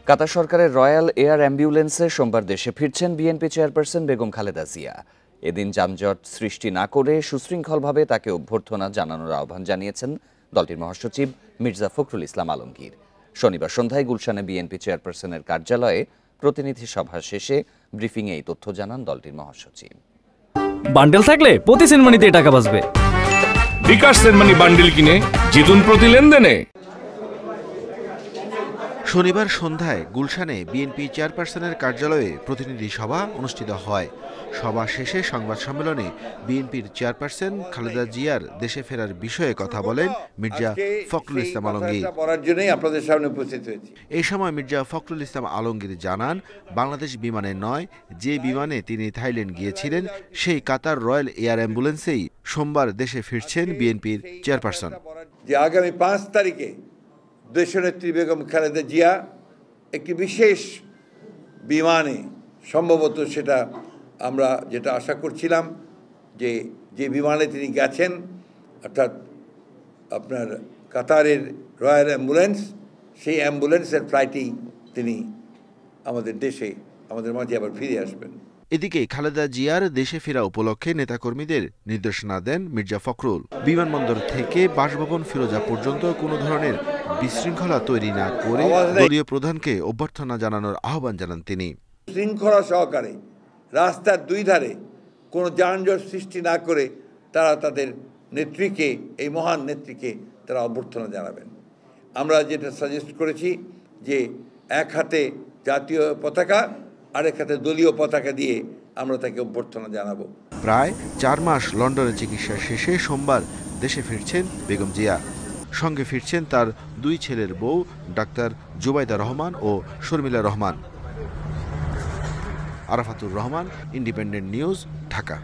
কাতার সরকারের royal air অ্যাম্বুলেন্সে সোমবার দেশে ফিরছেন বিএনপি চেয়ারপারসন বেগম খালেদা জিয়া। এদিন যানজট সৃষ্টি না করে সুশৃঙ্খলভাবে তাকে অভ্যর্থনা জানানোর আহ্বান জানিয়েছেন দলটির মহাসচিব মির্জা ফখরুল ইসলাম আলমগীর। শনিবার সন্ধ্যায় গুলশানে বিএনপি চেয়ারপারসনের কার্যালয়ে প্রতিনিধি সভা শেষে ব্রিফিংয়ে এই তথ্য জানান দলটির মহাসচিব। বান্ডেল থাকলে প্রতি সেনমানিতে টাকা বাঁচবে। বিকাশ সেনমানি বান্ডেল কিনে জিতুন প্রতি লেনদেনে। শনিবার সন্ধ্যায় গুলশানে বিএনপি চেয়ারপারসনের কার্যালয়ে প্রতিনিধি সভা অনুষ্ঠিত হয়। সভা শেষে সংবাদ সম্মেলনে বিএনপির চেয়ারপারসন খালেদা জিয়ার দেশে ফেরার বিষয়ে কথা বলেন মির্জা ফখরুল ইসলাম আলমগীর। এই সময় মির্জা ফখরুল ইসলাম আলমগীর জানান, বাংলাদেশ বিমানে নয়, যে বিমানে তিনি থাইল্যান্ড গিয়েছিলেন সেই কাতার রয়্যাল এয়ার অ্যাম্বুলেন্সেই সোমবার দেশে ফিরছেন বিএনপির চেয়ারপারসন। যে আগামী ৫ তারিখে দেশনেত্রী বেগম খালেদা জিয়া একটি বিশেষ বিমানে, সম্ভবত সেটা আমরা যেটা আশা করছিলাম যে বিমানে তিনি গেছেন, অর্থাৎ আপনার কাতারের রয়্যাল অ্যাম্বুলেন্স, সেই অ্যাম্বুলেন্সের ফ্লাইটেই তিনি আমাদের দেশে, আমাদের মাঝে আবার ফিরে আসবেন। এদিকে খালেদা জিয়ার দেশে ফেরা উপলক্ষে নেতাকর্মীদের নির্দেশনা দেন মির্জা ফখরুল। বিমানবন্দর থেকে বাসভবন ফিরোজা পর্যন্ত কোনো ধরনের বিশৃঙ্খলা তৈরি না করে দলীয় প্রধানকে অভ্যর্থনা জানানোর আহ্বান জানান তিনি। শৃঙ্খলা সহকারে রাস্তার দুই ধারে কোনো যানজট সৃষ্টি না করে তারা তাদের নেত্রীকে, এই মহান নেত্রীকে তারা অভ্যর্থনা জানাবেন। আমরা যেটা সাজেস্ট করেছি যে এক হাতে জাতীয় পতাকা, আরেক হাতে দলীয় পতাকা দিয়ে আমরা তাকে অভ্যর্থনা জানাবো। প্রায় 4 মাস লন্ডনে চিকিৎসা শেষে সোমবার দেশে ফিরছেন বেগম জিয়া। সঙ্গে ফিরছেন তার 2 ছেলের বউ ডাক্তার জুবাইদা রহমান ও শর্মিলা রহমান। Arafatur Rahman, Independent News, Dhaka.